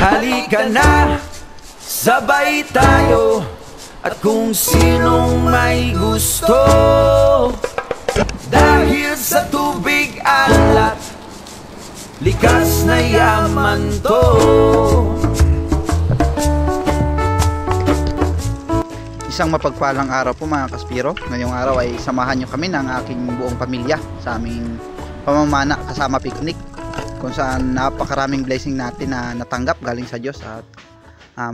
Halika na, sabay tayo. At kung sinong may gusto, dahil sa tubig alat, likas na yaman to. Isang mapagpalang araw po mga Kaspiro. Ngayong araw ay samahan nyo kami ng aking buong pamilya sa aming pamamana kasama picnic, kung saan napakaraming blessing natin na natanggap galing sa Diyos. At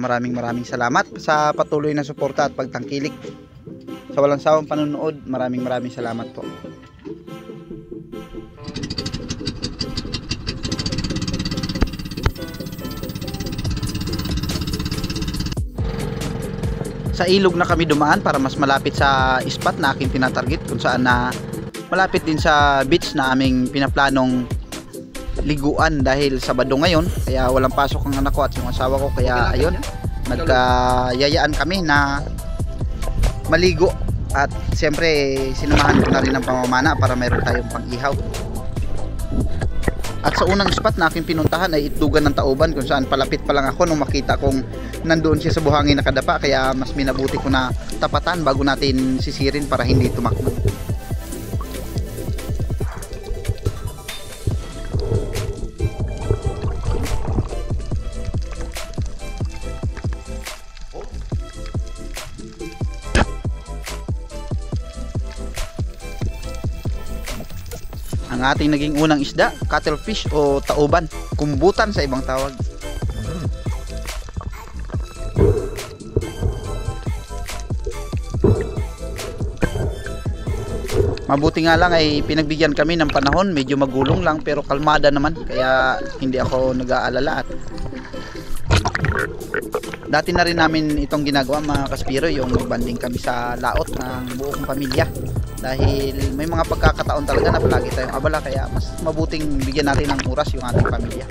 maraming salamat sa patuloy na suporta at pagtangkilik. Sa walang sawang panonood, maraming salamat po. Sa ilog na kami dumaan para mas malapit sa spot na aking tinatarget, kung saan na malapit din sa beach na aming pinaplanong liguan dahil Sabado ngayon, kaya walang pasok ang anak ko at yung asawa ko, kaya ayun, nagkayayaan kami na maligo. At siyempre sinamahan ko na rin ng pamamana para mayroon tayong pang-ihaw. At sa unang spot na aking pinuntahan ay Itdugan ng Tauban, kung saan palapit pa lang ako nung makita kong nandoon siya sa buhangin nakadapa, kaya mas minabuti ko na tapatan bago natin sisirin para hindi tumakbo. Ang ating naging unang isda, cuttlefish o tauban, kumbutan sa ibang tawag. Mabuti nga lang ay pinagbigyan kami ng panahon, medyo magulong lang pero kalmada naman, kaya hindi ako nag-aalala. At dati na rin namin itong ginagawa mga Kaspiro, yung magbanding kami sa laot ng buong pamilya, dahil may mga pagkakataon talaga na palagi tayong abala, kaya mas mabuting bigyan natin ng oras yung ating pamilya.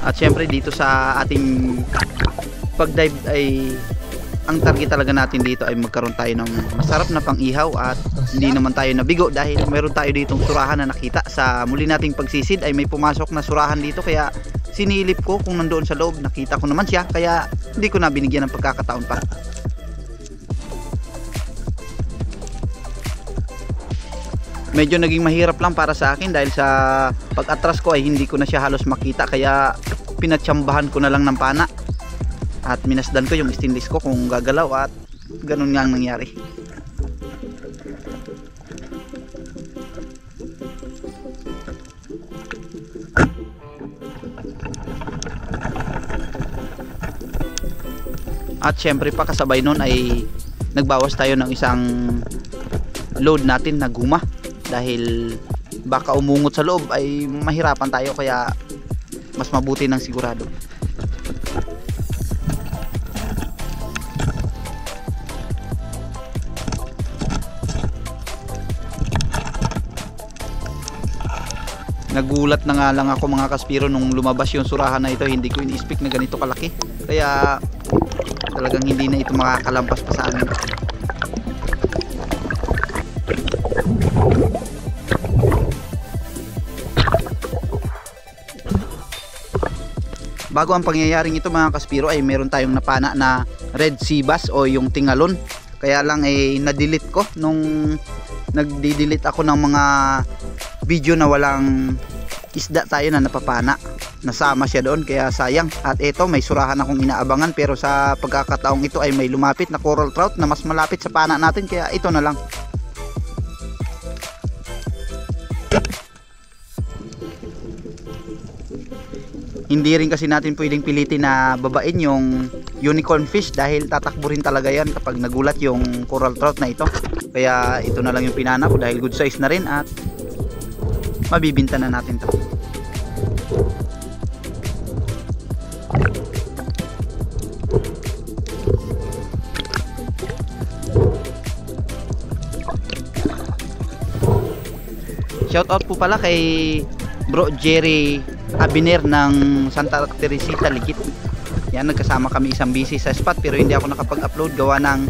At syempre dito sa ating pag-dive ay ang target talaga natin dito ay magkaroon tayo ng masarap na pang-ihaw at hindi naman tayo nabigo, dahil meron tayo ditong surahan na nakita sa muli nating pagsisid ay may pumasok na surahan dito, kaya sinilip ko kung nandoon sa loob, nakita ko naman siya, kaya hindi ko na binigyan ng pagkakataon pa. Medyo naging mahirap lang para sa akin dahil sa pag-atras ko ay hindi ko na siya halos makita, kaya pinatsambahan ko na lang ng pana at minasdan ko yung stainless ko kung gagalaw, at ganun nga ang nangyari. At syempre pa kasabay nun ay nagbawas tayo ng isang load natin na guma, dahil baka umungot sa loob ay mahirapan tayo, kaya mas mabuti ng sigurado. Nagulat na nga lang ako mga Kaspiro nung lumabas yung surahan na ito, hindi ko ini-expect na ganito kalaki, kaya talagang hindi na ito makakalampas pa sa amin. Bago ang pangyayaring ito mga Kaspiro ay meron tayong napana na red sea bass o yung tingalon, kaya lang ay na-delete ko nung nagdi-delete ako ng mga video na walang isda tayo na napapana, nasama siya doon, kaya sayang. At ito may surahan akong inaabangan, pero sa pagkakataong ito ay may lumapit na coral trout na mas malapit sa pana natin, kaya ito na lang. Hindi rin kasi natin pwedeng pilitin na babain yung unicorn fish, dahil tatakbo rin talaga yan kapag nagulat yung coral trout na ito, kaya ito na lang yung pinana ko dahil good size na rin at mabibinta na natin to. Shout out po pala kay Bro Jerry Abiner ng Santa Teresita, Ligit. Yan, nagkasama kami isang busy sa spot pero hindi ako nakapag-upload gawa ng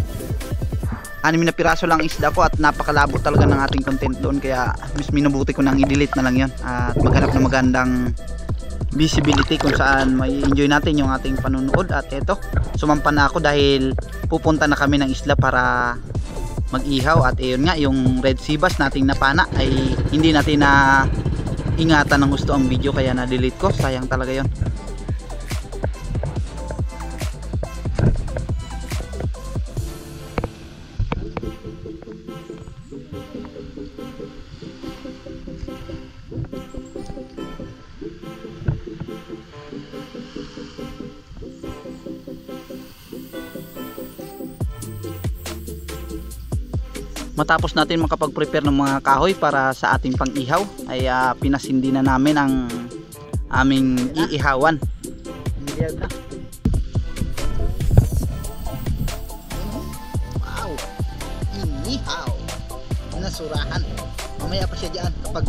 6 na piraso lang isda ko at napakalabo talaga ng ating content doon, kaya mas minabuti ko nang i-delete na lang yun at maghanap ng magandang visibility kung saan may enjoy natin yung ating panunood. At eto, sumampa na ako dahil pupunta na kami ng isla para mag-ihaw. At ayun nga, yung red sea bass nating napana ay hindi natin na ingatan ng gusto ang video kaya na-delete ko, sayang talaga yon. Matapos natin makapag-prepare ng mga kahoy para sa ating pang-ihaw ay pinasindi na namin ang aming iihawan. Wow! Inihaw! Nasurahan. Mamaya pa siya dyan kapag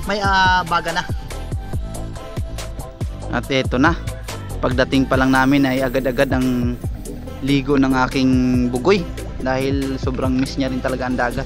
may baga na. At eto na. Pagdating pa lang namin ay agad-agad ang ligo ng aking bugoy dahil sobrang miss niya rin talaga ang dagat.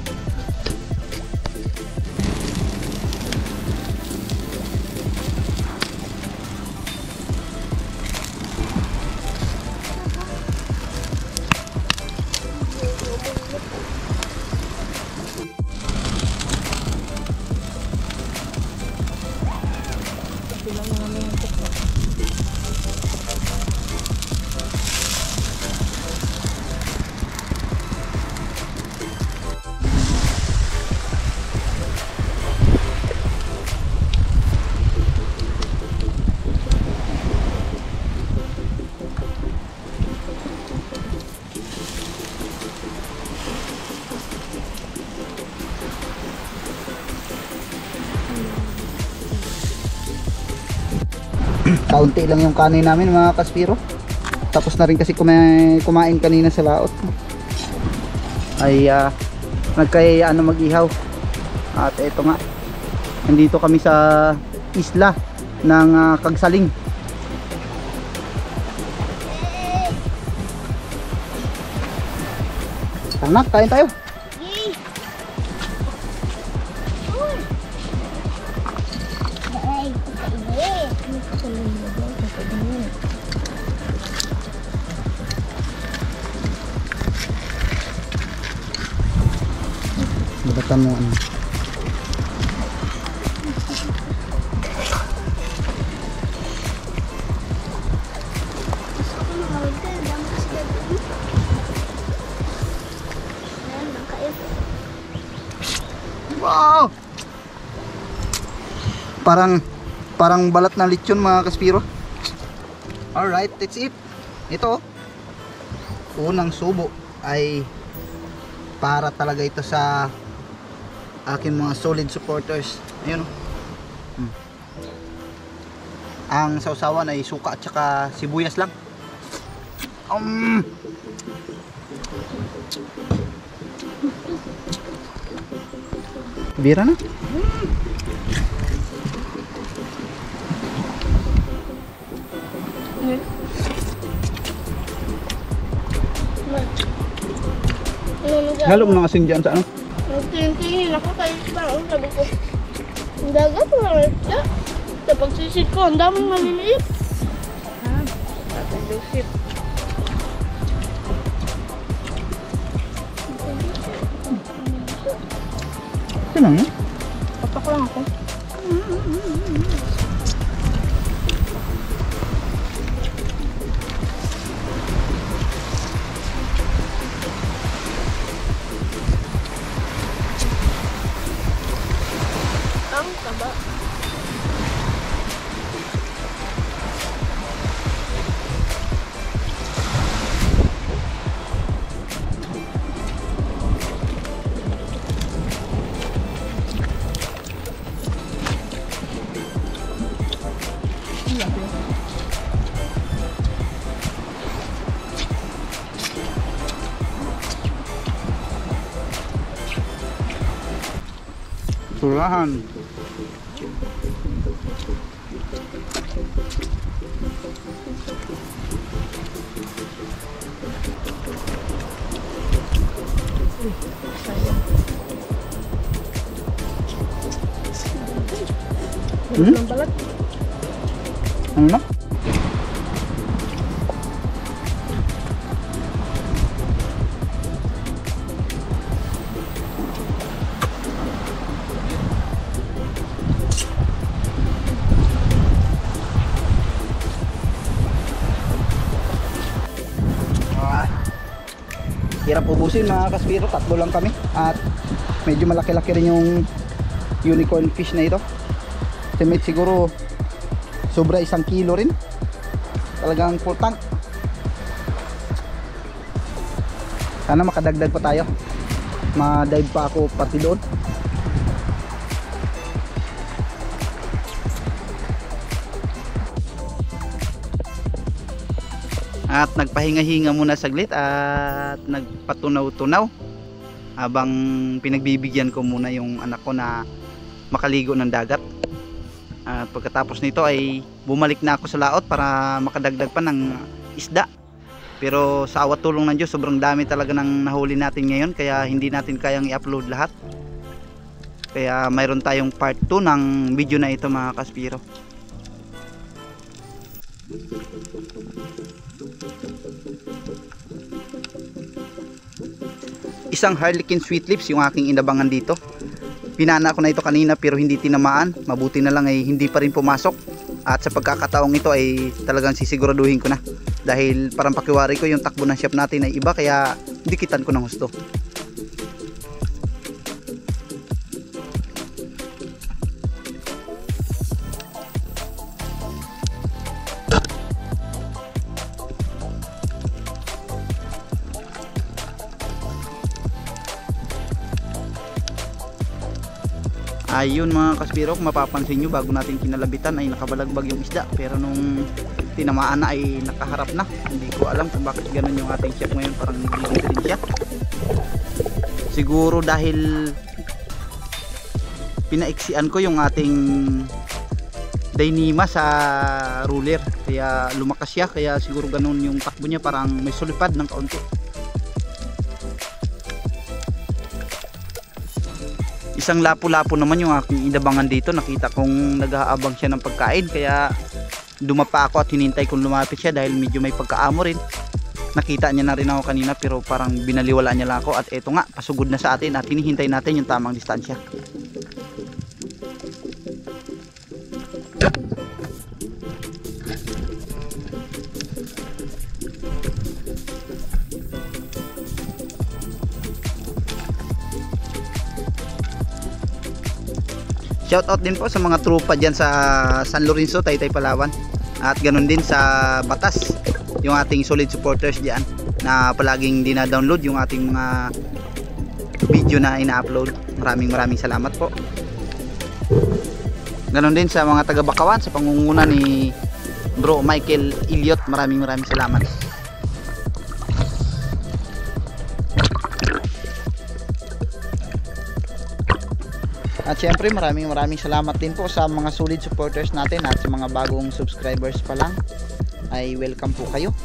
Kaunti lang yung kanin namin mga kaspiro. Tapos na rin kasi kumain kanina sa laot. Ay mag-ihaw. At eto nga, nandito kami sa isla ng Kagsaling. Anak, kain tayo. Babatan mo ano. Wow! Parang balat na lechon mga kaspiro. Alright, that's it. Ito, unang subo ay para talaga ito sa aking mga solid supporters. Ayun. Ang sausawan ay suka at saka sibuyas lang. Bira na. Halo mo ng asin dyan sa ano? Tingin ako kayo parang sabi ko, ang dagat mo lang ito. Sa pagsisit ko, ang daming maliliit. Tataglusit. Ito lang eh. Papak lang ako. Ang taba. Surahan. Hmm? Ng balat. Ano na? Hirap ubusin mga kaspiro, tatlo lang kami at medyo malaki-laki rin yung unicorn fish na ito. Estimate siguro sobra 1 kilo rin, talagang full tank. Sana makadagdag pa tayo, ma-dive pa ako pati doon. At nagpahinga-hinga muna saglit at nagpatunaw-tunaw habang pinagbibigyan ko muna yung anak ko na makaligo ng dagat. At pagkatapos nito ay bumalik na ako sa laot para makadagdag pa ng isda. Pero sa awat tulong ng Diyos, sobrang dami talaga ng nahuli natin ngayon, kaya hindi natin kayang i-upload lahat. Kaya mayroon tayong part 2 ng video na ito mga kaspiro. Isang harlequin sweet lips yung aking inabangan dito. Pinana ko na ito kanina pero hindi tinamaan. Mabuti na lang ay hindi pa rin pumasok. At sa pagkakataong ito ay talagang sisiguraduhin ko na. Dahil parang pakiwari ko yung takbo ng shop natin ay iba, kaya dikitan ko ng husto. Ayun mga kaspiro, kung mapapansin nyo, bago natin kinalabitan ay nakabalagbag yung isda, pero nung tinamaan na ay nakaharap na. Hindi ko alam kung bakit ganun yung ating chef ngayon, parang nagiging din siya. Siguro dahil pinaiksian ko yung ating Dyneema sa ruler, kaya lumakas siya, kaya siguro ganun yung takbo niya, parang may sulipad ng kaunti. Isang lapu-lapu naman yung aking inabangan dito. Nakita kong nag-aabang siya ng pagkain, kaya dumapa ako at hinintay kong lumapit siya dahil medyo may pagkaamo rin. Nakita niya na rin ako kanina pero parang binaliwala niya lang ako, at eto nga, pasugod na sa atin at hinihintay natin yung tamang distansya. Shout out din po sa mga tropa dyan sa San Lorenzo, Taytay, Palawan. At ganun din sa Batas, yung ating solid supporters dyan na palaging dina-download yung ating mga video na ina-upload. Maraming salamat po. Ganun din sa mga taga Bakawan sa pangunguna ni Bro Michael Iliot. Maraming salamat. At syempre maraming salamat din po sa mga solid supporters natin, at sa mga bagong subscribers pa lang ay welcome po kayo.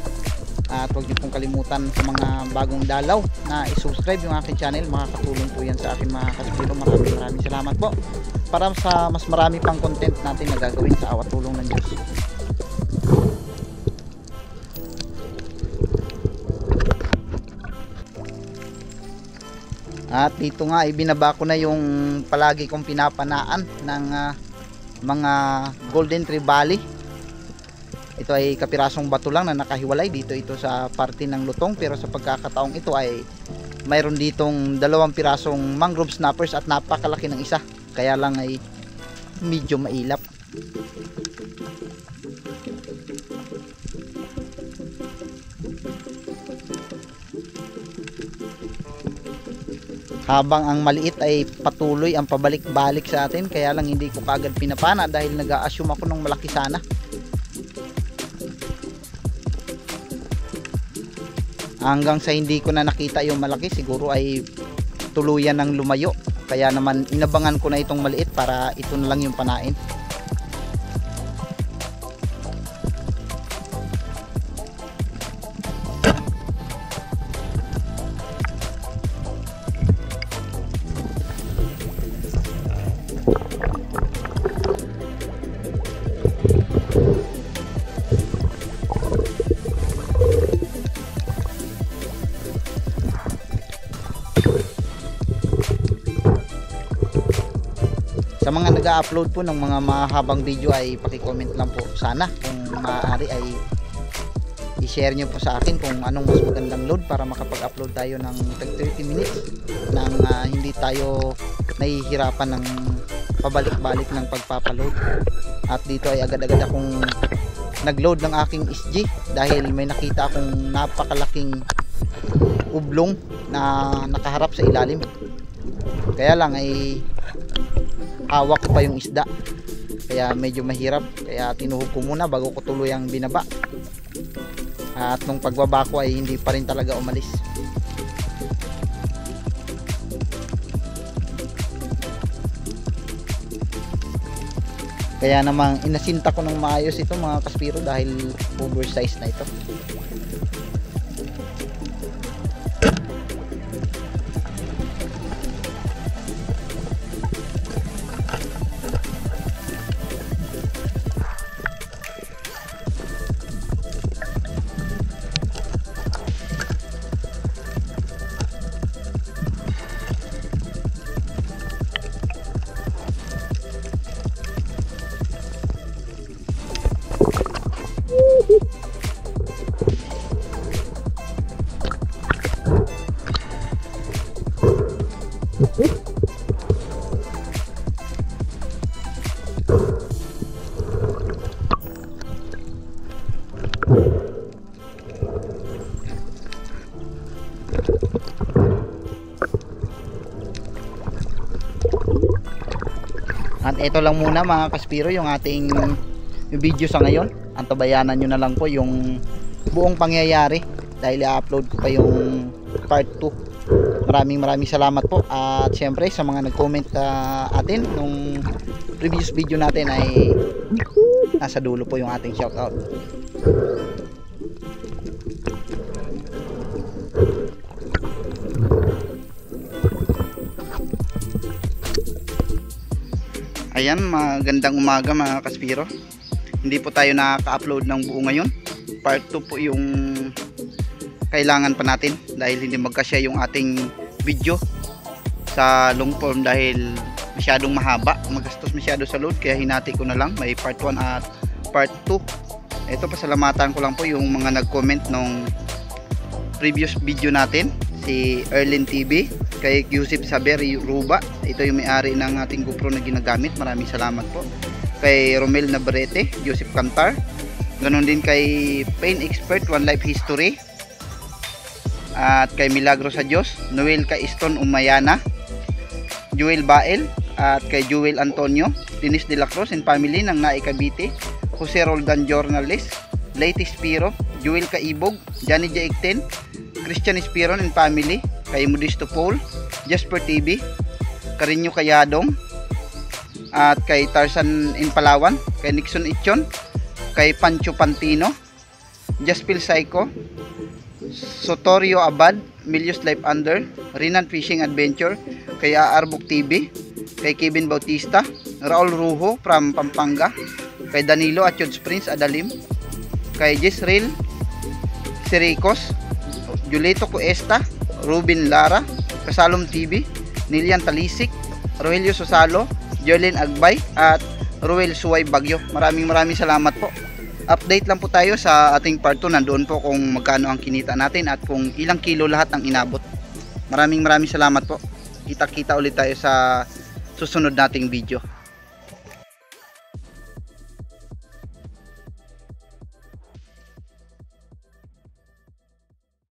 At huwag niyo pong kalimutan sa mga bagong dalaw na i-subscribe yung aking channel. Makakatulong po yan sa akin mga kaspiro. Maraming salamat po para sa mas marami pang content natin na gagawin sa awat tulong ng Diyos. At dito nga ibinaba ko na yung palagi kong pinapanaan ng mga golden trevally. Ito ay kapirasong bato lang na nakahiwalay dito ito sa parte ng lutong, pero sa pagkakataong ito ay mayroon ditong 2 pirasong mangrove snappers at napakalaki ng isa, kaya lang ay medyo mailap. Habang ang maliit ay patuloy ang pabalik-balik sa atin, kaya lang hindi ko kaagad pinapana dahil nag-a-assume ako ng malaki sana. Hanggang sa hindi ko na nakita yung malaki, siguro ay tuluyan ng lumayo. Kaya naman inabangan ko na itong maliit para ito na lang yung panain. Sa mga nag-upload po ng mga mahabang video ay paki-comment lang po sana kung maaari ay i-share nyo po sa akin kung anong mas magandang load para makapag-upload tayo ng 30 minutes nang hindi tayo nahihirapan ng pabalik-balik ng pagpapaload. At dito ay agad-agad akong nag-load ng aking SG dahil may nakita akong napakalaking ublong na nakaharap sa ilalim. Kaya lang ay hawak ko pa yung isda, kaya medyo mahirap, kaya tinuhog ko muna bago ko tuluyang binaba. At nung pagbaba ko ay hindi pa rin talaga umalis. Kaya namang inasinta ko ng maayos ito mga kaspiro dahil oversize na ito. At ito lang muna mga kaspiro yung ating video sa ngayon. Antabayanan nyo na lang po yung buong pangyayari dahil i-upload ko pa yung part 2. Maraming salamat po. At syempre sa mga nag-comment atin nung previous video natin ay nasa dulo po yung ating shoutout. Ayan, magandang umaga mga kaspiro. Hindi po tayo nakaka-upload ng buo ngayon. Part 2 po yung kailangan pa natin dahil hindi magkasya yung ating video sa long form dahil masyadong mahaba, magastos masyado sa load, kaya hinati ko na lang, may part 1 at part 2. Ito, pasalamatan ko lang po yung mga nag-comment nung previous video natin, si Erlin TV, kay Yusip Saber Ruba, ito yung may-ari ng ating GoPro na ginagamit, maraming salamat po. Kay Romel Navarrete, Joseph Cantar, ganon din kay Pain Expert One Life History, at kay Milagro sa Diyos, Noel Caiston Umayana, Joel Bael, at kay Joel Antonio, Dennis de la Cruz and family ng Nae Cavite, Jose Roldan Jornales, Lady Spiro, Joel Caibog, Johnny Jaikten, Christian Spiron and family, kay Modesto Paul, Jasper TV, Carinyo Kayadong, at kay Tarzan in Palawan, kay Nixon Ichon, kay Pancho Pantino, Jaspil Psycho, Sotorio Abad, Milius Life Under, Rinan Fishing Adventure, kay Aarbuk TV, kay Kevin Bautista, Raul Rujo from Pampanga, kay Danilo at Jude Prince Adalim, kay Jisrael Siricos, Julito Cuesta, Ruben Lara, Kasalom TV, Nilian Talisik, Rogelio Sosalo, Jolene Agbay, at Ruel Suway Bagyo. Maraming salamat po. Update lang po tayo sa ating part 2. Nandoon po kung magkano ang kinita natin at kung ilang kilo lahat ang inabot. Maraming salamat po. Kita-kita ulit tayo sa susunod nating video.